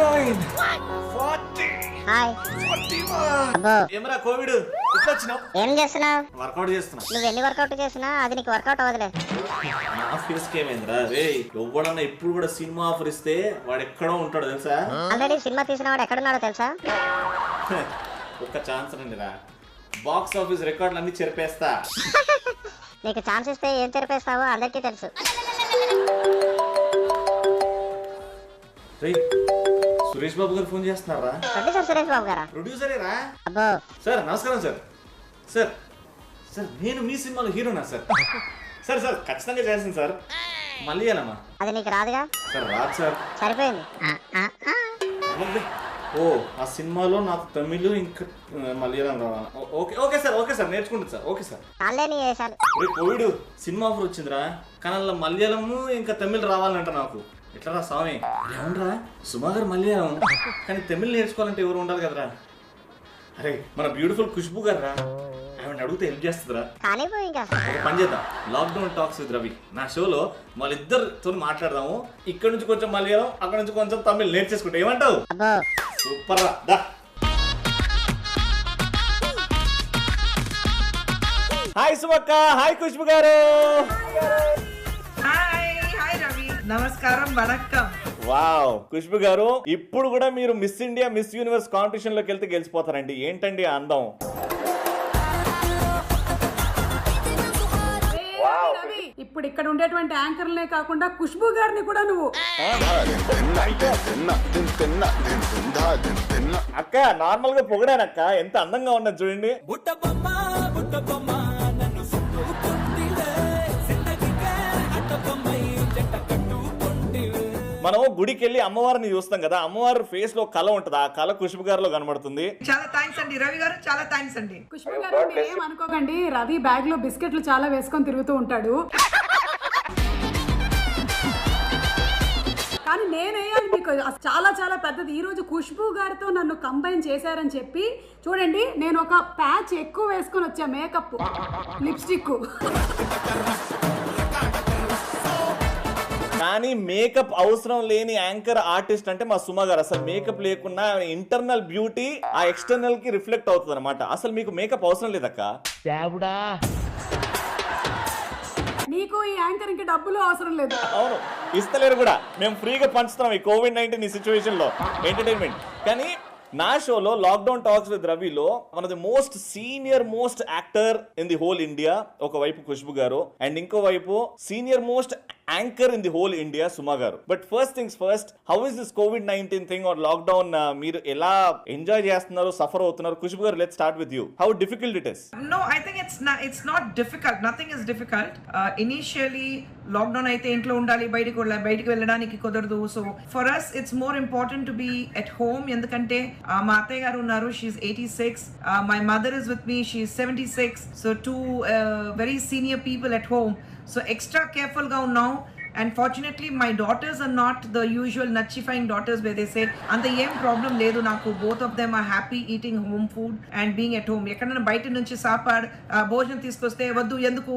39 40 hi 41 అబ్బో ఏమరా Covid ఇట్లా వచ్చినావు? ఏం చేస్తున్నావు? వర్కౌట్ చేస్తున్నా. నువ్వు ఎన్ని వర్కౌట్ చేసినా అది నీకు వర్కౌట్ అవ్వదులే. ఆఫీస్ కి ఏమైందిరా రే? ఎవడన్నా ఇప్పుడు కూడా సినిమా ఆఫర్ ఇస్తే వాడు ఎక్కడో ఉంటాడు తెలుసా? ఆల్రెడీ సినిమా తీసిన వాడు ఎక్కడున్నాడో తెలుసా? ఒక్క ఛాన్స్ రండిరా, బాక్స్ ఆఫీస్ రికార్డులు అన్ని చెరిపేస్తా. నీకు ఛాన్స్ ఇస్తే ఏం తెరిపేస్తావో అందరికీ తెలుసు. రే సురేష్ బాబు గారు ఫోన్ చేస్తున్నారా? ప్రొడ్యూసర్ సురేష్ బాబు గారా? ప్రొడ్యూసరేరా? అబ్బో సార్ నమస్కారం సార్. సార్ సార్ నేను మీ సినిమాలో హీరోనా సార్? సార్ సార్ ఖచ్చితంగా చేస్తాను సార్. మలయాళమా? అది నీకు రాదుగా. సార్ రాదు సార్. సరిపోయింది. ఓ ఆ సినిమాలో నాకు తమిళ్ ఇంకా మలయాళం రావాలి. Okay okay sir, okay sir, నేర్చుకుంటుంది సార్. Okay sir. చాలేని వేసాలు. కోవిడ్ సినిమా ఆఫర్ వచ్చిందిరా, కానీ అలా మలయాళము ఇంకా తమిళ్ రావాలంట నాకు. ఎట్లా స్వామి? ఏమనరా సుమా గారు మలయాళం, కానీ తమిళ్ నేర్చుకోవాలంటే ఎవరు ఉండాలి కదరా? అరే మన బ్యూటిఫుల్ ఖుష్బు గారు రా, ఆమెను అడిగితే హెల్ప్ చేస్తుందిరా. కానీ ఇంకా ఒక పని చేద్దాం, లాక్డౌన్ టాక్స్ విత్ రవి నా షోలో వాళ్ళిద్దరితో మాట్లాడదాము. ఇక్కడ నుంచి కొంచెం మలయాళం, అక్కడ నుంచి కొంచెం తమిళ్ నేర్చేసుకుంటా. ఏమంటావు? సూపర్ రా దా. హాయ్ సుమక్క, హాయ్ ఖుష్బు గారు. హాయ్ రవి, నమస్కారం, వణక్కం. వావ్ ఖుష్బు గారు, ఇప్పుడు కూడా మీరు miss India miss universe competition లోకి వెళ్తే గెలిచిపోతారండి. ఏంటండి ఆ అందం? ఇప్పుడు ఇక్కడ ఉండేటువంటి యాంకర్లే కాకుండా ఖుష్బు గారిని కూడా నువ్వు అక్క నార్మల్ గా పొగడానక్క, ఎంత అందంగా ఉన్నది చూడండి. మనం గుడికి వెళ్ళి అమ్మవారిని చూస్తాం కదా, అమ్మవారి ఫేస్ లో కళ ఉంటది, ఆ కళ ఖుష్బు గారిలో కనబడుతుంది. చాలా థ్యాంక్స్ అండి రవి గారు, చాలా థ్యాంక్స్ అండి. ఖుష్బు గారు మీరేం అనుకోకండి, రవి బ్యాగ్ లో బిస్కెట్లు చాలా వేసుకొని తిరుగుతూ ఉంటాడు. కానీ నేనేయాలి మీకు చాలా చాలా పెద్దది. ఈ రోజు ఖుష్బు గారితో నన్ను కంబైన్ చేశారని చెప్పి చూడండి, నేను ఒక ప్యాచ్ ఎక్కువ వేసుకొని వచ్చా, మేకప్ లిప్స్టిక్. కానీ మేకప్ అవసరం లేని యాంకర్ ఆర్టిస్ట్ అంటే మా సుమ గారు. అసలు మేకప్ లేకున్నా ఇంటర్నల్ బ్యూటీ ఆ ఎక్స్టర్నల్ కి రిఫ్లెక్ట్ అవుతుంది అనమాట. అసలు మీకు మేకప్ అవసరం లేదక్క. నీకు ఈ యాంకర్ కి డబ్బులు అవసరం లేదు. అవును, ఇస్తలేరు కూడా, మేము ఫ్రీగా పంచుతున్నాం ఈ కోవిడ్-19 ఈ సిచ్యువేషన్ లో ఎంటర్టైన్మెంట్. కానీ నా షోలో లాక్డౌన్ టాక్స్ విత్ రవిలో one of the most senior most actor in the whole India ఒకవైపు ఖుష్బు గారు, అండ్ ఇంకోవైపు senior most anchor in the whole India Suma garu. But first things first, how is this కోవిడ్-19 thing or lockdown? మీరు ఎలా enjoy చేస్తున్నారు, suffer అవుతున్నారు? Khushbu garu, let's start with you. How difficult it is? No, I think it's not difficult. Nothing is difficult. Initially lockdown అయితే ఇంట్లో ఉండాలి, బయటికి వెళ్ళడానికి కుదరదు. So for us it's more important to be at home. ఎందుకంటే మా అత్తయ్య గారు ఉన్నారు, she's 86. My mother is with me, she's 76. So two very senior people at home. So extra careful గా ఉన్నాం. And fortunately my daughters are not the usual nuttifying daughters where they say అంత ఏం problem లేదు నాకు. Both of them are happy eating home food and being at home. ఎక్కడైనా బయట నుంచి భోజనం తీసుకొస్తే వద్దు, ఎందుకు,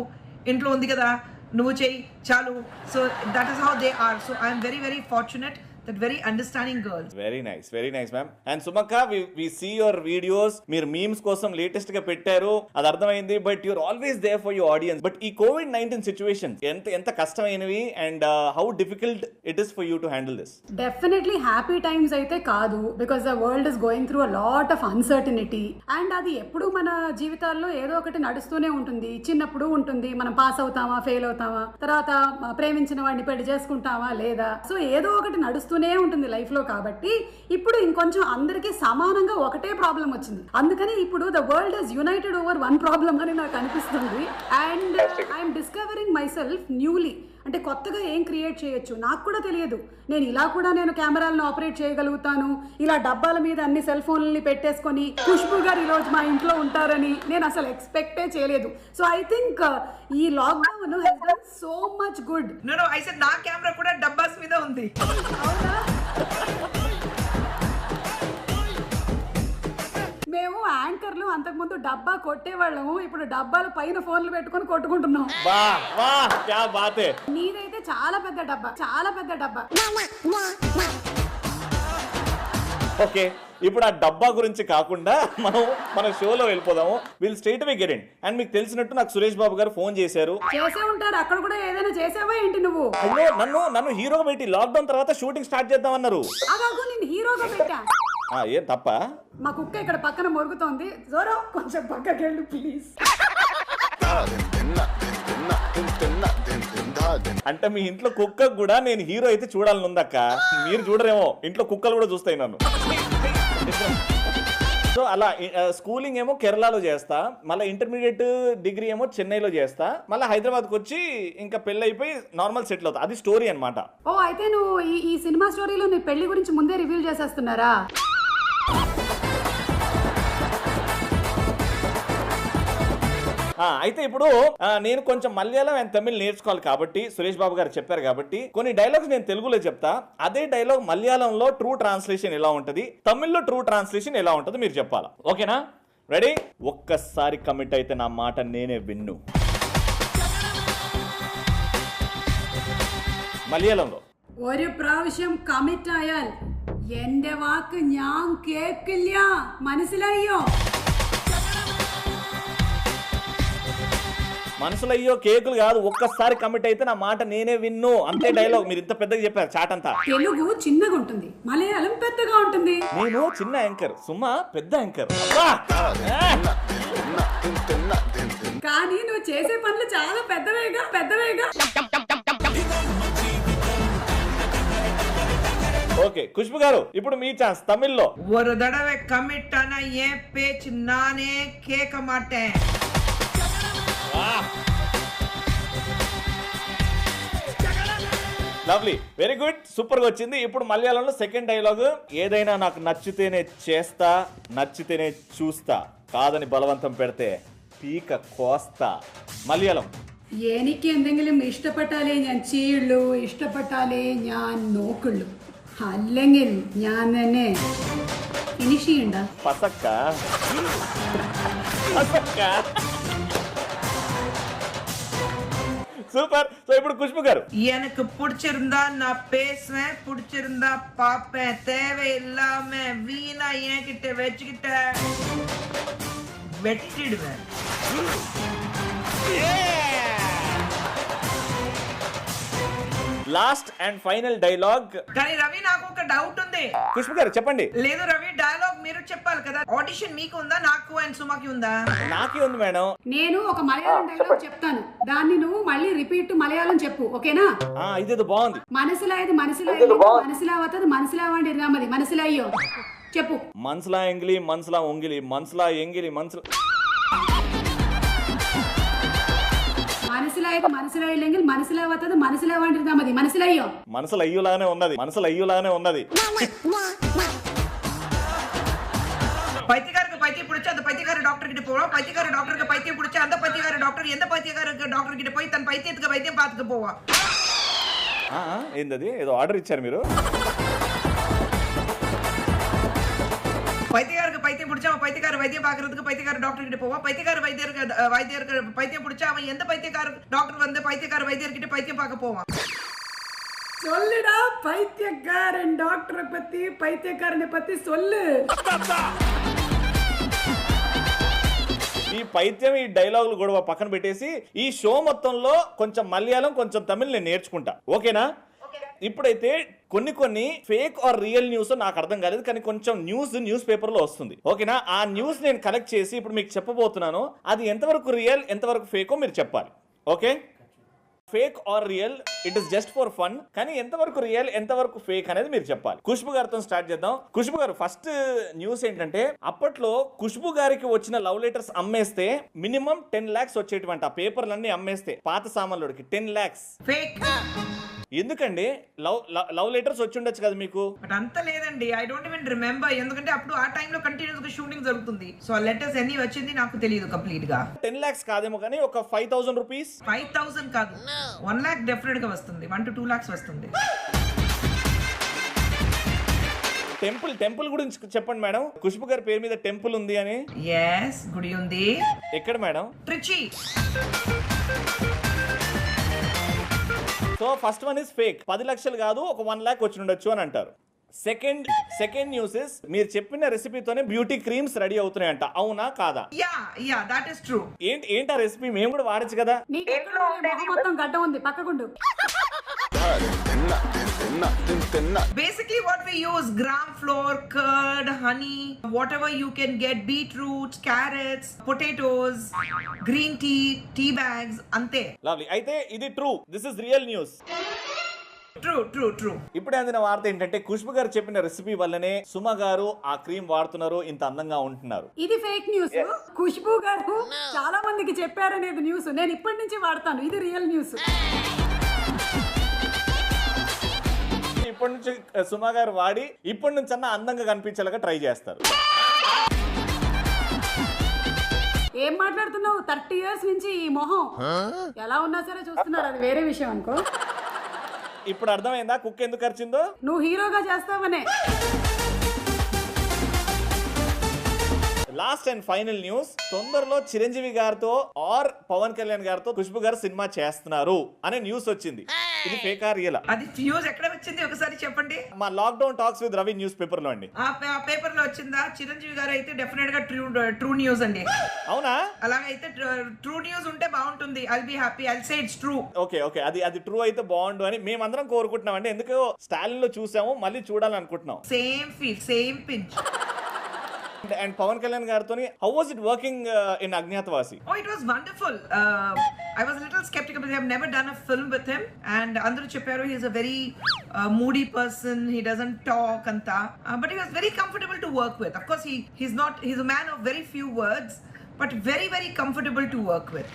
ఇంట్లో ఉంది కదా, నువ్వు చెయ్యి చాలు. So that is how they are. So I am very very fortunate that very understanding girls. Very nice ma'am. And Sumakka, we see your videos, మీరు మీమ్స్ కోసం లేటెస్ట్ గా పెట్టారు, అది అర్థమైంది. But you're always there for your audience. But ఈ కోవిడ్-19 situation ఎంత కష్టమైనవి and how difficult it is for you to handle this? Definitely happy times అయితే కాదు, because the world is going through a lot of uncertainty. And అది ఎప్పుడు మన జీవితాల్లో ఏదో ఒకటి నడుస్తూనే ఉంటుంది. చిన్నప్పుడు ఉంటుంది, మనం పాస్ అవుతామా, ఫెయిల్ అవుతామా, తర్వాత ప్రేమించిన వాడిని పెళ్లి చేసుకుంటామా లేదా, సో ఏదో ఒకటి నడుస్తూనే ఉంటుంది లైఫ్ లో. కాబట్టి ఇప్పుడు ఇంకొంచెం అందరికీ సమానంగా ఒకటే ప్రాబ్లం వచ్చింది. అందుకని ఇప్పుడు the world is United over one problem అని నాకు అనిపిస్తుంది. And I'm discovering my self newly. అంటే కొత్తగా ఏం క్రియేట్ చేయొచ్చు నాకు కూడా తెలియదు. నేను కెమెరాలను ఆపరేట్ చేయగలుగుతాను, ఇలా డబ్బాల మీద అన్ని సెల్ ఫోన్లని పెట్టేసుకొని ఖుష్బు గారు ఈరోజు మా ఇంట్లో ఉంటారని నేను అసలు ఎక్స్పెక్టే చేయలేదు. సో ఐ థింక్ ఈ lockdown has done so much good. No, I said నా కెమెరా కూడా డబ్బాస్ మీద ఉంది. మేము యాంకర్లు అంతకుముందు డబ్బా కొట్టేవాళ్ళము, ఇప్పుడు డబ్బాల పైన ఫోన్లు పెట్టుకొని కొట్టుకుంటున్నాం. నీదైతే చాలా పెద్ద డబ్బా. ఓకే, ఇప్పుడు ఆ డబ్బా గురించి కాకుండా మన షోలో వెళ్ళిపోదాము. వీళ్ళు straight away get in. And మీకు తెలిసినట్టు నాకు సురేష్ బాబు గారు ఫోన్ చేశారు. చేసే ఉంటారు, అక్కడ కూడా ఏదైనా చేసావా ఏంటి నువ్వు? అయ్యో, నన్ను హీరోగా పెట్టి లాక్డౌన్ తర్వాత షూటింగ్ స్టార్ట్ చేద్దామన్నారు. అగో నేను హీరోగా పెట్టా. ఏం తప్ప? మా కుక్క ఇక్కడ పక్కన మొరుగుతోంది, జోరో కొంచెం పక్కకి వెళ్ళు ప్లీజ్. అంటే మీ ఇంట్లో కుక్కకు కూడా నేను హీరో అయితే చూడాలని ఉందక్క. మీరు చూడరేమో, ఇంట్లో కుక్కలు కూడా చూస్తాయి నన్ను. సో అలా స్కూలింగ్ ఏమో కేరళలో చేస్తా, మళ్ళీ ఇంటర్మీడియట్ డిగ్రీ ఏమో చెన్నైలో చేస్తా, మళ్ళీ హైదరాబాద్కి వచ్చి ఇంకా పెళ్ళి అయిపోయి నార్మల్ సెటిల్ అవుతా. అది స్టోరీ అనమాట. ఓ అయితే నువ్వు ఈ సినిమా స్టోరీలో నీ పెళ్లి గురించి ముందే రివీల్ చేసేస్తున్నారా? అయితే ఇప్పుడు నేను కొంచెం మలయాళం అండ్ తమిళ్ నేర్చుకోవాలి కాబట్టి, సురేష్ బాబు గారు చెప్పారు కాబట్టి కొన్ని డైలాగ్స్ నేను తెలుగులో చెప్తా. అదే డైలాగ్ మలయాళంలో ట్రూ ట్రాన్స్లేషన్ ఎలా ఉంటది, తమిళ్లో ట్రూ ట్రాన్స్లేషన్ ఎలా ఉంటది మీరు చెప్పాలా. ఓకేనా? రెడీ? ఒక్కసారి కమిట్ అయితే నా మాట నేనే విన్ను. മലയാളമോ? ഒരു പ്രാവശ്യം കമ്മിറ്റ് ആയാൽ എന്റെ വാക്ക് ഞാൻ കേൾക്കില്ല, മനസ്സിലായോ? మనసులయ్యో కేకులు కాదు, ఒక్కసారి కమిట్ అయితే నా మాట నేనే విన్ను. అంతే డైలాగ్. మీరు ఇంత పెద్దగా చెప్పారు చాట్ అంతా. తెలుగు చిన్నగా ఉంటుంది, మలయాళం పెద్దగా ఉంటుంది. నేను చిన్న యాంకర్, సుమా పెద్ద యాంకర్. కానీ నువ్వు చేసే పనులు చాలా పెద్దవేగా. ఓకే ఖుష్బు గారు, ఇప్పుడు మీ ఛాన్స్ తమిళ్లో. ஒரு தடவை கமிட் ஆனா ஏன் பேச்சு நானே கேட்க மாட்டேன். లవ్లీ, వెరీ గుడ్, సూపర్ గా వచ్చింది. ఇప్పుడు మలయాళంలో సెకండ్ డైలాగ్. ఏదైనా నాకు నచ్చితేనే చేస్తా, నచ్చితేనే చూస్తా, కాదని బలవంతం పెడితే పీక కోస్తా. మలయాళం. എനിക്ക് എന്തെങ്കിലും ഇഷ്ടപ്പെട്ടാലേ ഞാൻ ചെയ്യുള്ളൂ, ഇഷ്ടപ്പെട്ടാലേ ഞാൻ നോക്കുള്ളൂ, അല്ലെങ്കിൽ ഞാൻ തന്നെ ഫിനിഷ് ചെയ്യണ്ട. పసక్క. సూపర్. సో ఇప్పుడు ఖుష్బు గారు. எனக்கு பிடிச்சிருந்தா நான் பேசுவேன், பிடிச்சிருந்தா பாப்பேன், தேவையில்லாம வீணா என்கிட்ட வச்சுக்கிட்ட வெட்டிடுவேன். Last and final dialogue. కానీ రవి నాకు ఒక డౌట్ ఉంది. ఖుష్బు గారు చెప్పండి. లేదు రవి, డైలాగ్ మీరు చెప్పాలి కదా. ఆడిషన్ మీకు ఉందా, నాకు అండ్ సుమాకి ఉందా? నాకే ఉంది మేడం. నేను ఒక మలయాళం డైలాగ్ చెప్తాను, దాన్ని నువ్వు మళ్ళీ రిపీట్ మలయాళం చెప్పు, ఓకేనా? ఇదేదో బాగుంది. మనసులాయది మనసులావండి రామది, మనసులాయ్యో చెప్పు. మనసులా ఎంగిలి, మనసులా ఒంగిలి, మనసులా ఎంగిలి, మనసులా മനസ്സിലായില്ലെങ്കിൽ മനസ്സിലാവാത്തത് മനസ്സിലാവാണ്ടിരുന്നാ മതി, മനസ്സിലായോ? మనసులు అయ్యులానే ఉన్నది, మనసులు అయ్యులానే ఉన్నది. பைத்தியக்காரருக்கு பைத்தியம் பிடிச்ச அந்த பைத்தியக்கார டாக்டர் கிட்ட போவோம், பைத்தியக்கார டாக்டருக்கு பைத்தியம் பிடிச்ச அந்த பைத்தியக்கார டாக்டர் எந்த பைத்தியக்காரருக்கு டாக்டர் கிட்ட போய் தன் பைத்தியத்துக்கு வைத்தியம் பார்த்துக்க போவான். ఏందది? ఏదో ఆర్డర్ ఇచ్చారు మీరు. பைத்தியக்காரருக்கு பைத்தியம் பிடிச்சா அவன் பைத்தியக்கார வைத்தியம் பார்க்கறதுக்கு பைத்தியக்கார டாக்டர் கிட்ட போவான். பைத்தியக்கார வைத்தியருக்கு பைத்தியம் பிடிச்சா அவன் எந்த பைத்தியக்கார டாக்டர் வந்து பைத்தியக்கார வைத்தியர் கிட்ட பைத்தியம் பார்க்க போவான். சொல்லுடா, பைத்தியக்காரன் டாக்டரை பத்தி, பைத்தியக்காரனை பத்தி சொல்லு. ఈ పైత్యం ఈ డైలాగులు గొడవ పక్కన పెట్టేసి ఈ షో మొత్తంలో కొంచెం మలయాళం కొంచెం తమిళ్ నేను నేర్చుకుంటా. ఓకేనా? ఇప్పుడైతే కొన్ని ఫేక్ ఆర్ రియల్ న్యూస్ నాకు అర్థం కాలేదు, కానీ కొంచెం న్యూస్ పేపర్ లో వస్తుంది. ఓకేనా? ఆ న్యూస్ నేను కలెక్ట్ చేసి ఇప్పుడు మీకు చెప్పబోతున్నాను. అది ఎంతవరకు రియల్ ఎంతవరకు ఫేకో మీరు చెప్పాలి. Okay? Fake are real, it is just for fun. కానీ ఎంతవరకు రియల్ ఎంతవరకు ఫేక్ అనేది మీరు చెప్పాలి. ఖుష్బు గారితో స్టార్ట్ చేద్దాం. ఖుష్బు గారు, ఫస్ట్ న్యూస్ ఏంటంటే అప్పట్లో ఖుష్బు గారికి వచ్చిన లవ్ లెటర్స్ అమ్మేస్తే మినిమం 10 lakhs వచ్చేటువంటి ఆ పేపర్లన్నీ అమ్మేస్తే పాత సామాన్లుడికి 10 lakhs. ఫేక్. ఎందుకండి? లవ్ లెటర్స్ వచ్చి ఉండొచ్చు కదా మీకు. బట్ అంత లేదండి, ఐ డోంట్ ఈవెన్ రిమెంబర్. ఎందుకంటే అప్పుడు ఆ టైంలో కంటిన్యూస్ గా షూటింగ్ జరుగుతుంది. సో ఆ లెటర్స్ ఎన్ని వచ్చింది నాకు తెలియదు కంప్లీట్ గా. 10 lakhs కాదేమో కానీ ఒక 5,000 రూపీస్. 5,000 కాదు, 1 lakh డెఫినెట్ గా వస్తుంది. 1 to 2 lakhs వస్తుంది. టెంపుల్ గురించి చెప్పండి మేడం. ఖుష్బు గారి పేరు మీద టెంపుల్ ఉంది అని. yes, గుడి ఉంది. ఎక్కడ madam? Trichy. So first one is fake. 10 లక్షలు కాదు, ఒక 1 lakh వచ్చి ఉండొచ్చు అని అంటారు. సెకండ్ న్యూస్ ఇస్ మీరు చెప్పిన రెసిపీతోనే బ్యూటీ క్రీమ్స్ రెడీ అవుతున్నాయంట, అవునా కాదా? Yeah that is true. ఏంటి ఆ రెసిపీ? మేము కూడా వాడచ్చు కదా. నీకు ఎక్కడ మొహం మొత్తం గడ్డ ఉంది, పక్కకుండు. Basically what we use, gram flour, curd, honey, whatever you can get, beetroot, carrots, potatoes, green tea bags, ante. Lovely. అయితే ఇది true, this is real news. True. ఇప్పుడే అందిన వార్త ఏంటంటే ఖుష్బు గారు చెప్పిన రెసిపీ వల్లనే సుమ గారు ఆ క్రీమ్ వాడుతున్నారు, ఇంత అందంగా ఉంటున్నారు. ఇది ఫేక్ న్యూస్. ఖుష్బు గారు చాలా మందికి చెప్పారనేది న్యూస్. నేను ఇప్పటి నుంచి వాడతాను, ఇది రియల్ న్యూస్. ఇప్పటి నుంచి సుమ గారు వాడి ఇప్పటి నుంచి అన్న అందంగా కనిపించేలాగా ట్రై చేస్తారు. ఏం మాట్లాడుతున్నావు? 30 years నుంచి ఈ మొహం ఎలా ఉన్నా సరే చూస్తున్నారు, అది వేరే విషయం అనుకో. ఇప్పుడు అర్థమైందా కుక్ ఎందుకు ఖర్చిందో? నువ్వు హీరోగా చేస్తావనే. లాస్ట్ అండ్ ఫైనల్ న్యూస్, తొందరలో చిరంజీవి గారితో ఆర్ పవన్ కళ్యాణ్ గారితో ఖుష్బు గారు సినిమా చేస్తున్నారు అనే న్యూస్ వచ్చింది. ఇది ఫేకా రియలా? అది న్యూస్ ఎక్కడ వచ్చింది ఒకసారి చెప్పండి. మా lockdown talks with Ravi news paper లో అండి. ఆ పేపర్ లో వచ్చిందా? చిరంజీవి గారు అయితే డెఫినెట్ గా ట్రూ న్యూస్ అండి. అవునా? అలాగైతే ట్రూ న్యూస్ ఉంటే బాగుంటుంది. I'll be happy, I'll say it's true. Okay అది ట్రూ అయితే బాగుండు అని మేమందరం కోరుకుంటున్నాం అండి. ఎందుకో స్టాలిన్ లో చూసాము, మళ్ళీ చూడాలనుకుంటున్నాం. Same feel, same pinch. And Pawan Kalyan Garthoni, how was it working in Agnyatavasi? Oh, it was wonderful. I was a little skeptical because I've never done a film with him. And Andru Chepparu, he's a very moody person. He doesn't talk anta. But he was very comfortable to work with. Of course, he's a man of very few words, but very, very comfortable to work with.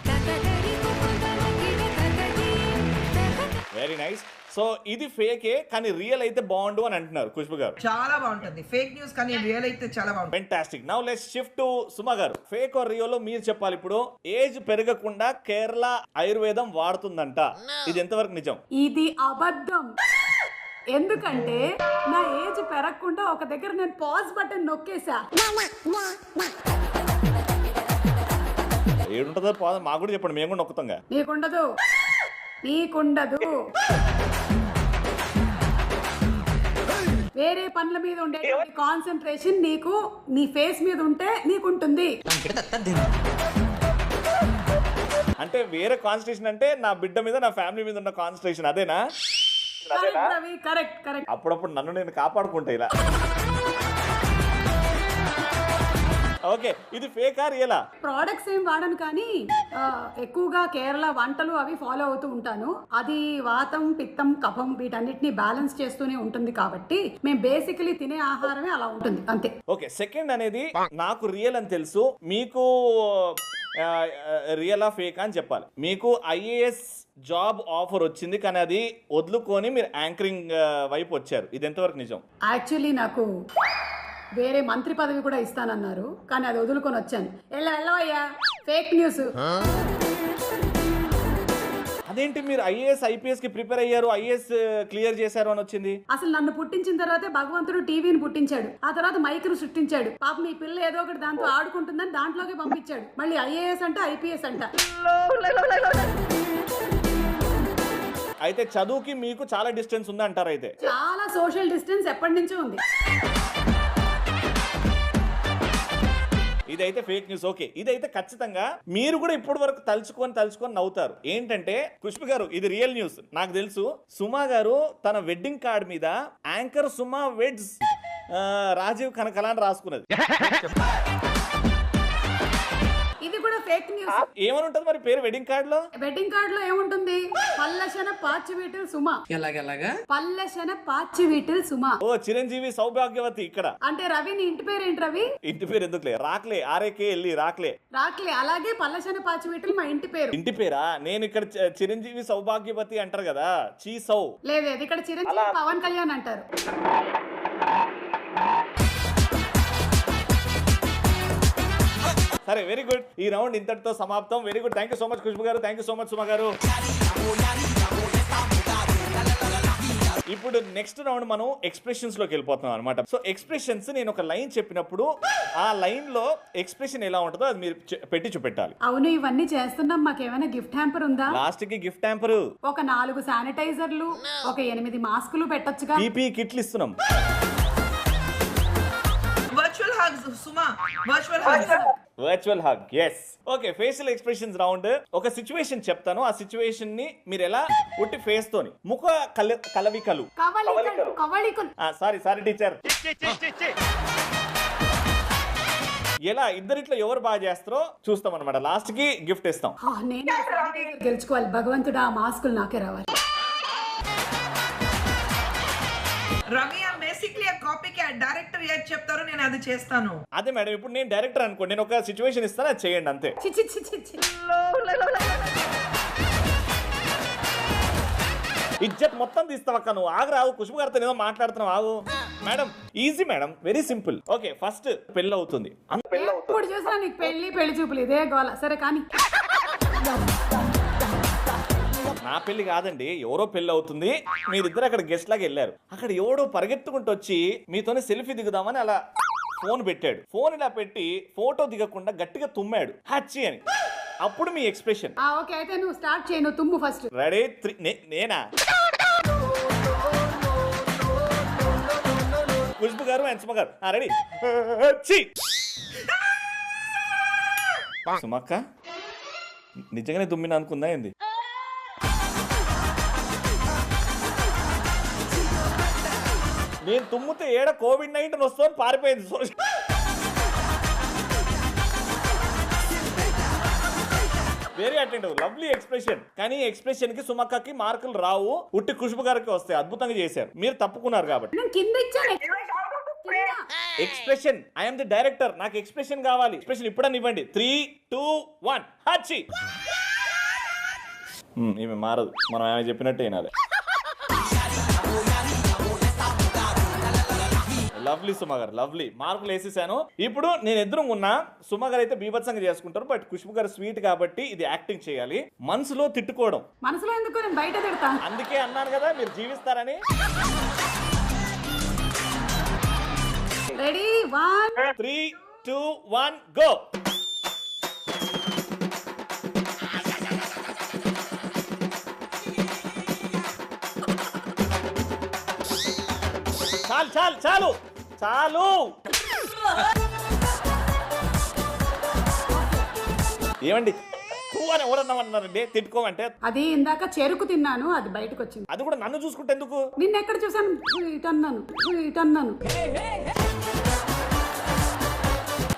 Very nice. So ఇది ఫేకే కానీ real అయితే బాగుండు అని అంటున్నారు ఖుష్బు గారు. చాలా బాగుంటుంది fake news, కానీ రియల్ అయితే చాలా బాగుంటుంది. Fantastic. Now let's shift to Suma garu. Fake are real మీరు చెప్పాలి. ఇప్పుడు ఏజ్ పెరగకుండా కేరళ ఆయుర్వేదం వాడుతుందంట, ఇది ఎంతవరకు నిజం? ఇది అబద్ధం. ఎందుకంటే నా ఏజ్ పెరగకుండా ఒక దగ్గర నేను పాజ్ బటన్ నొక్కేసా. ఏడుంటుందో మాకు కూడా చెప్పండి, మేము కూడా నొక్కుతాంగా. నీకుండదు. వేరే పనుల మీద ఉండే కాన్సన్ట్రేషన్ నీకు నీ ఫేస్ మీద ఉంటే నీకుంటుంది. అంటే వేరే కాన్సన్ట్రేషన్ అంటే నా బిడ్డ మీద నా ఫ్యామిలీ మీద ఉన్న కాన్సన్ట్రేషన్ అదేనా? కరెక్ట్. అప్పుడప్పుడు నన్ను నేను కాపాడుకుంటా ఇలా. ఓకే, ఇది ఫేకా రియలా? ప్రోడక్ట్స్ ఏం వాడను కానీ ఎక్కువగా కేరళ వంటలు అవి ఫాలో అవుతూ ఉంటాను. అది వాతం, పిత్తం, కఫం వీటన్నిటిని బ్యాలెన్స్ చేస్తూనే ఉంటుంది కాబట్టి మేము బేసికలీ తినే ఆహారమే అలా ఉంటుంది, అంతే. ఓకే, సెకండ్ అనేది నాకు రియల్ అని తెలుసు, మీకు రియలా ఫేకా అని చెప్పాలి. మీకు IAS జాబ్ ఆఫర్ వచ్చింది కానీ అది వదులుకొని మీరు యాంకరింగ్ వైపు వచ్చారు, ఇది ఎంతవరకు నిజం? యాక్చువల్లీ నాకు వేరే మంత్రి పదవి కూడా ఇస్తానన్నారు కానీ అది వదులుకొని వచ్చాను. వెళ్ళవయ్యా, ఫేక్ న్యూస్. అదేంటి మీరు IAS IPS కి ప్రిపేర్ అయ్యారు, IAS క్లియర్ చేశారు అని వచ్చింది? అసలు నన్ను పుట్టించిన తర్వాతే భగవంతుడు టీవీని పుట్టించాడు, ఆ తర్వాత మైక్ను సృష్టించాడు. పాపం మీ పిల్ల ఏదో ఒకటి దాంతో ఆడుకుంటుందని దాంట్లోకి పంపించాడు. మళ్ళీ IAS అంట IPS అంట. అయితే చదువుకి మీకు చాలా డిస్టెన్స్ ఉంది అంటారు. అయితే చాలా సోషల్ డిస్టెన్స్ ఎప్పటి నుంచో ఉంది. ఇదైతే ఫేక్ న్యూస్. ఓకే, ఇదైతే ఖచ్చితంగా మీరు కూడా ఇప్పటి వరకు తలుచుకొని నవ్వుతారు. ఏంటంటే ఖుష్బు గారు, ఇది రియల్ న్యూస్. నాకు తెలుసు సుమా గారు తన వెడ్డింగ్ కార్డ్ మీద యాంకర్ సుమా వెడ్స్ రాజీవ్ కనకల అని రాసుకున్నది. ఇది కూడా ఫేక్ న్యూస్. ఏమని ఉంటుంది మరి పేరు వెడ్డింగ్ కార్డ్ లో? వెడ్డింగ్ కార్డ్ లో ఏముంటుంది? పల్లెశన పాచి వీటిల్ సుమా. ఎలాగా? పల్లెశన పాచి వీటిల్ సుమా. ఓ, చిరంజీవి సౌభాగ్యవతి ఇక్కడ. అంటే రవి, నీ ఇంటి పేరు ఏంటి రవి? ఇంటి పేరు ఎందుకులే, రాక్లే, RAK వెళ్ళి రాక్లే. అలాగే పల్లెశన పాచి వీటిల్ మా ఇంటి పేరు. ఇంటి పేరా? నేను ఇక్కడ చిరంజీవి సౌభాగ్యవతి అంటారు కదా, చీసౌ. లేదు, ఇక్కడ చిరంజీవి పవన్ కళ్యాణ్ అంటారు. సరే, వెరీ గుడ్. ఈ రౌండ్ ఇంతటితో సమాప్తం. Very good, thank you so much Khushbu garu, thank you so much Suma garu. ఇప్పుడు నెక్స్ట్ రౌండ్ మనం ఎక్స్ప్రెషన్స్ లోకి వెళ్ళిపోతున్నాం అనమాట. సో ఎక్స్ప్రెషన్స్ నేను ఒక లైన్ చెప్పినప్పుడు ఆ లైన్ లో ఎక్స్ప్రెషన్ ఎలా ఉంటుందో అది మీరు పెట్టి చూపెట్టాలి. అవును, ఇవన్నీ చేస్తున్నాం, మాకేమైనా గిఫ్ట్ హ్యాంపర్ ఉందా? లాస్ట్ కి గిఫ్ట్ హ్యాంపర్, ఒక 4 శానిటైజర్లు, ఒక 8 మాస్కులు పెట్టొచ్చుగా. పీపీ కిట్లు ఇస్తున్నాం. Virtual hugs Suma, virtual hug. Yes. Okay, facial expressions round. ఒక సిచ్యువేషన్ చెప్తాను, ఆ సిచ్యువేషన్ ని మీరు ఎలా ఉట్టి ఫేస్ తోని ముఖ కలవికలు. Sorry teacher. ఎలా ఇద్దరిట్లో ఎవరు బాగా చేస్తారో చూస్తాం అనమాట. లాస్ట్ కి గిఫ్ట్ ఇస్తాం. నేను గెలుచుకోవాలి భగవంతుడా, ఆ మాస్కులు నాకే రావాలి. రవి బేసిక్లీ ఆ కాపీ క్యాట్, డైరెక్టర్ ఏది చెప్తారో నేను అది చేస్తాను. అదే మేడం, ఇప్పుడు నేను డైరెక్టర్ అనుకోండి, నేను ఒక సిచ్యువేషన్ ఇస్తాను, అది చేయండి అంతే. ఇజ్జత్ మొత్తం తీస్తావక్క నువ్వు. ఆగరావు, ఖుష్బు గారితో ఏదో మాట్లాడుతున్నావు, ఆగు. Madam easy madam, very simple. Okay, first పెళ్ళి అవుతుంది. ఇప్పుడు చూసినా నీకు పెళ్లి చూపులు ఇదే గోల. సరే కానీ నా పెళ్లి కాదండి, ఎవరో పెళ్లి అవుతుంది, మీరిద్దరు అక్కడ గెస్ట్ లాగా వెళ్ళారు. అక్కడ ఎవడో పరిగెత్తుకుంటూ వచ్చి మీతోనే సెల్ఫీ దిగుదామని అలా ఫోన్ పెట్టాడు. ఫోన్ ఇలా పెట్టి ఫోటో దిగకుండా గట్టిగా తుమ్మాడు, హచ్చి అని. అప్పుడు మీ ఎక్స్ప్రెషన్. ఓకే, అయితే నువ్వు స్టార్ట్ చేయి, నువ్వు తుమ్ము ఫస్ట్. రెడీ? నేనా? ఖుష్బు గారు అండ్ సుమ గారు రెడీ? సుమక్క నిజంగానే తుమ్మిన అనుకుందా ఏంది? నేను తుమ్మితే ఏడ COVID-19 వస్తుందని పారిపోయింది. Very attentive, lovely expression. కానీ ఎక్స్ప్రెషన్ కి సుమక్కకి మార్కులు రావు, ఉట్టి ఖుష్బు గారికి వస్తాయి. అద్భుతంగా చేశారు, మీరు తప్పుకున్నారు కాబట్టి. ఎక్స్ప్రెషన్, ఐఎమ్ ది డైరెక్టర్, నాకు ఎక్స్ప్రెషన్ కావాలి. ఎక్స్ప్రెషన్ ఇప్పుడని ఇవ్వండి. 3, 2, 1 హచ్చి. ఈమె మారదు, మనం ఆమె చెప్పినట్టే వినాలి. లవ్లీ సుమ గారు, లవ్లీ. మార్కులు వేసేసాను. ఇప్పుడు నేను ఎదురు ఉన్నా, సుమ గారు అయితే బీభత్సంగా చేసుకుంటారు, బట్ ఖుష్బు గారు స్వీట్ కాబట్టి ఇది యాక్టింగ్ చేయాలి. మనసులో తిట్టుకోవడం. మనసులో ఎందుకు, నేను బయట తిడతా. అందుకే అన్నాను కదా మీరు జీవిస్తారని. రెడీ? 1, 3, 2, 1 గో. చాలు ఏమండి అని ఎవరన్నామన్నారండి తిట్టుకోమంటే? అది ఇందాక చెరుకు తిన్నాను, అది బయటకు వచ్చింది. అది కూడా నన్ను చూసుకుంటే ఎందుకు? నిన్న ఎక్కడ చూసాను? ఇటన్నాను.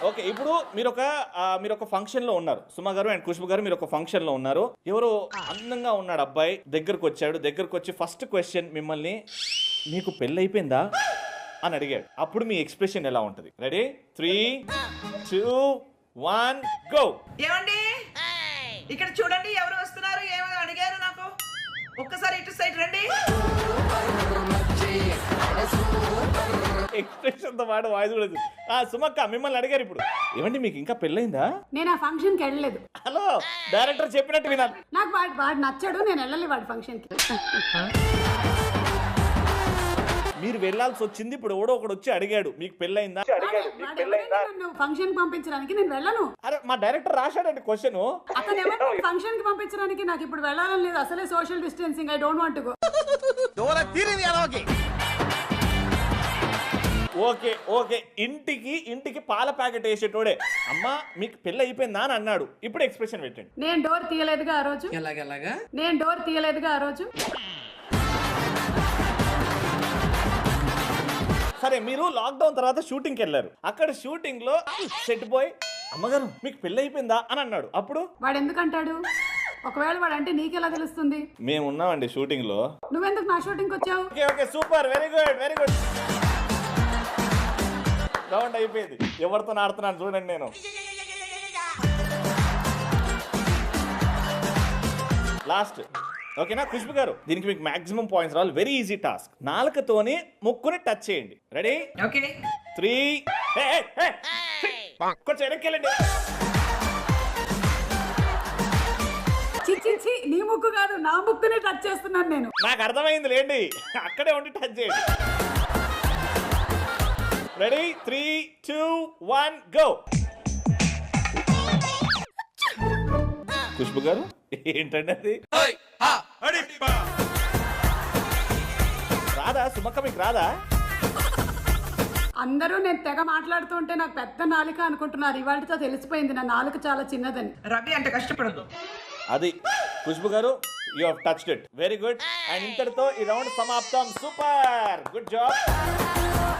ఓకే, ఇప్పుడు మీరు ఒక ఫంక్షన్ లో ఉన్నారు. సుమ గారు అండ్ ఖుష్బు గారు మీరు ఒక ఫంక్షన్ లో ఉన్నారు. ఎవరో అందంగా ఉన్నాడు అబ్బాయి, దగ్గరకు వచ్చి ఫస్ట్ క్వశ్చన్ మిమ్మల్ని, మీకు పెళ్ళి అయిపోయిందా అని అడిగాడు. అప్పుడు మీ ఎక్స్ప్రెషన్ ఎలా ఉంటది? రెడీ? 3, 2, 1 గో. ఏమండి ఇక్కడ చూడండి, ఎవరు వస్తున్నారు, ఏమని అడిగారు నాకు. ఒక్కసారి ఇటు సైడ్ రండి. ఎక్స్ప్రెషన్ తో పాటు వాయిస్ కూడా. సుమక్క మిమ్మల్ని అడిగారు ఇప్పుడు, ఏమండి మీకు ఇంకా పెళ్ళైందా? నేను ఆ ఫంక్షన్ కి వెళ్ళలేదు. హలో, డైరెక్టర్ చెప్పినట్టు వినాలి. నాకు వాడు నచ్చాడు, నేను వెళ్ళలేదు వాడి ఫంక్షన్ కి. మీరు వెళ్ళాల్సి వచ్చింది. ఇప్పుడు ఎవడో ఒకడు వచ్చి అడిగాడు మీకు పెళ్ళైందా. ఫంక్షన్ పంపించడానికి నేను వెళ్ళను. అరే మా డైరెక్టర్ రాశాడండి క్వశ్చన్. అతను ఎవరు ఫంక్షన్ కి పంపించడానికి? నాకు ఇప్పుడు వెళ్ళాలని లేదు, అసలే social distancing. I don't want to go. Okay ఇంటికి పాల ప్యాకెట్ వేసేటోడే అమ్మా మీకు పెళ్ళి అయిపోయిందా అని అన్నాడు. ఇప్పుడు ఎక్స్ప్రెషన్ పెట్టండి. నేను డోర్ తీయలేదుగా ఆ రోజు. నేను డోర్ తీయలేదుగా ఆ రోజు. సరే, మీరు లాక్డౌన్ తర్వాత షూటింగ్కి వెళ్ళారు. అక్కడ షూటింగ్ లో సెట్ బాయ్ అమ్మగారు మీకు పెళ్ళి అయిపోయిందా అని అన్నాడు. అప్పుడు వాడు ఎందుకు అంటాడు? ఒకవేళ వాడు అంటే నీకెలా తెలుస్తుంది? మేము ఉన్నామండి షూటింగ్ లో. నువ్వెందుకు నా షూటింగ్ వచ్చావు? Okay super, very good. Round అయిపోయింది. ఎవరితో ఆడుతున్నాను చూడండి నేను. లాస్ట్. ఓకేనా ఖుష్బు గారు? దీనికి మీకు మాక్సిమం పాయింట్స్ రావాలి. Very easy task. నాలుకతోని ముక్కుని టచ్ చేయండి. రెడీ? ఓకే 3 కొంచెం వెనక్కి వెళ్ళండి. చి, నీ ముక్కు కాదు నా ముక్కునే టచ్ చేస్తున్నాను నేను. నాకు అర్థమైంది లేండి, అక్కడే ఉండి టచ్ చేయండి. Ready 3, 2, 1 go. ఖుష్బు గారు ఏంటండి అది? రాదా సుమక్క, మీకు రాదా? అందరూ నేను తెగ మాట్లాడుతుంటే నాకు పెద్ద నాలుక అనుకుంటున్నారు. ఇవాళతో తెలిసిపోయింది నా నాలుక చాలా చిన్నదని. రవి అంటే కష్టపడదు. అది ఖుష్బు గారు, you have touched it, very good. And ఇంతటితో ఈ రౌండ్ సమాప్తం. Super, good job.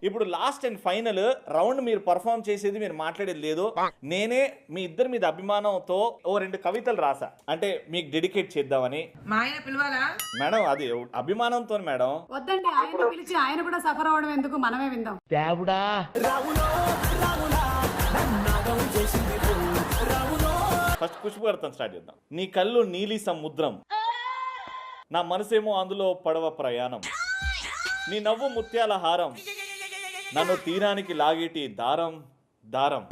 ఇప్పుడు లాస్ట్ అండ్ ఫైనల్ రౌండ్. మీరు పర్ఫామ్ చేసేది, మీరు మాట్లాడేది లేదు. నేనే మీ ఇద్దరి మీద అభిమానంతో ఓ 2 కవితలు రాసా, అంటే మీకు డెడికేట్ చేద్దామని. మా ఆయన పిలవాలా? మేడం అది అభిమానంతో మేడం. వద్దండి, ఆయన పిలిచి ఆయన కూడా సఫర్ అవ్వడం ఎందుకు, మనమే విందాం. ఫస్ట్ ఖుష్బు గారితో స్టార్ట్ చేద్దాం. నీ కళ్ళు నీలి సముద్రం, నా మనసేమో అందులో పడవ ప్రయాణం. నీ నవ్వు ముత్యాల హారం, నన్ను తీరానికి లాగేటి దారం దారం.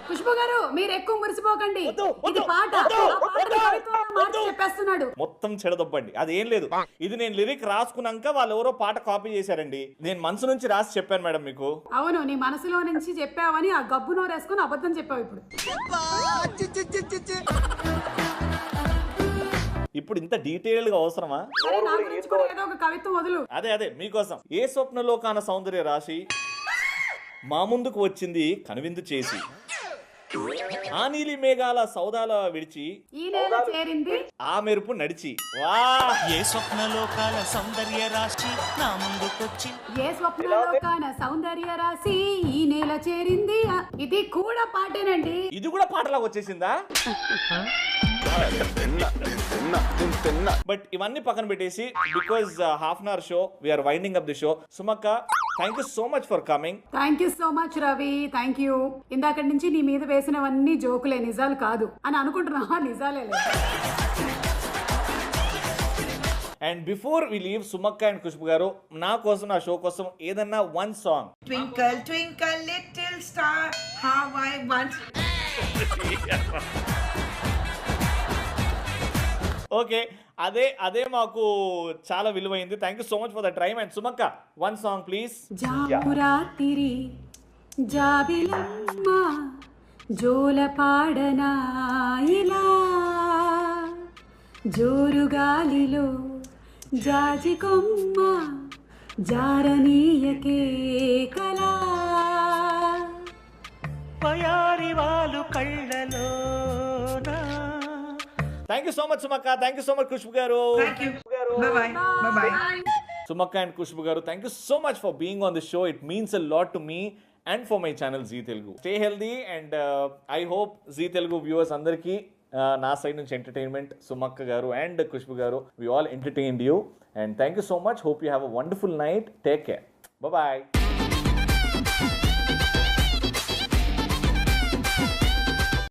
ఖుష్బు గారు మీరు ఎక్కువ మురిసిపోకండి, ఇది పాట. ఆ పాటను కవిత్వంలో మార్చి చెప్పేస్తున్నాడు. మొత్తం చెడదొబ్బండి, అది ఏం లేదు. ఇది నేను లిరిక్ రాసుకున్నాక వాళ్ళు ఎవరో పాట కాపీ చేశారండి. నేను మనసు నుంచి రాసి చెప్పాను మేడం మీకు. అవును, నీ మనసులో నుంచి చెప్పావని ఆ గబ్బు నోరేసుకుని అబద్ధం చెప్పావు ఇప్పుడు. ఇప్పుడు ఇంత డీటెయిల్ గా అవసరమా? సరే, నా గురించి కూడా ఏదో ఒక కవిత్వం వదులు. అదే మీకోసం. ఏ స్వప్నలో కాన సౌందర్య రాశి మా ముందుకు వచ్చింది కనువిందు చేసి, ఆ నీలి మేఘాల సౌదాల విడిచి ఈ నేల చేరింది ఆ మెరుపు నడిచి. వా, ఏ స్వప్నలోకాల సౌందర్య రాశి నా ముందుకొచ్చి, ఏ స్వప్నంలో కాన సౌందర్య రాశి ఈ నేల చేరింది. ఇది కూడా పాటేనండి. ఇది కూడా పాటలాగా వచ్చేసిందా? బట్ ఇవన్నీ పక్కన పెట్టేసి, because half an hour show, we're winding up the show. సుమక్క, thank you so much for coming. Thank you so much Ravi, thank you. ఇందాక నుంచి నీ మీద వేసినవన్నీ జోకులే, నిజాలు కాదు అని అనుకుంటున్నా. నిజాలే. అండ్ బిఫోర్ వి లీవ్, సుమక్క అండ్ ఖుష్బు గారు నా కోసం, నా షో కోసం ఏదన్నా 1 song. Twinkle twinkle little star, how I want. Okay, అదే మాకు చాలా విలువైంది. Thank you so much for the time. And సుమక్క, 1 సాంగ్ ప్లీజ్. జామురాతిరి జాబిలమ్మ జోల పాడనా ఇలా, జోరుగాలిలో జాజి కొమ్మ జారనీయకే కలా, పయారి వాళ్ళు కళ్ళలోనా. థ్యాంక్ యూ సో మచ్ సుమక్క, thank you so much Khushbu garu. Thank you. Bye bye. సుమక్క and Khushbu garu, thank you so much for being on the show. It means a lot to me and for my channel Zee Telugu. Stay healthy and I hope Zee Telugu viewers అందరికీ నా side నుంచి entertainment. సుమక్క గారు and Khushbu గారు, we all entertained you. And thank you so much. Hope you have a wonderful night. Take care. Bye.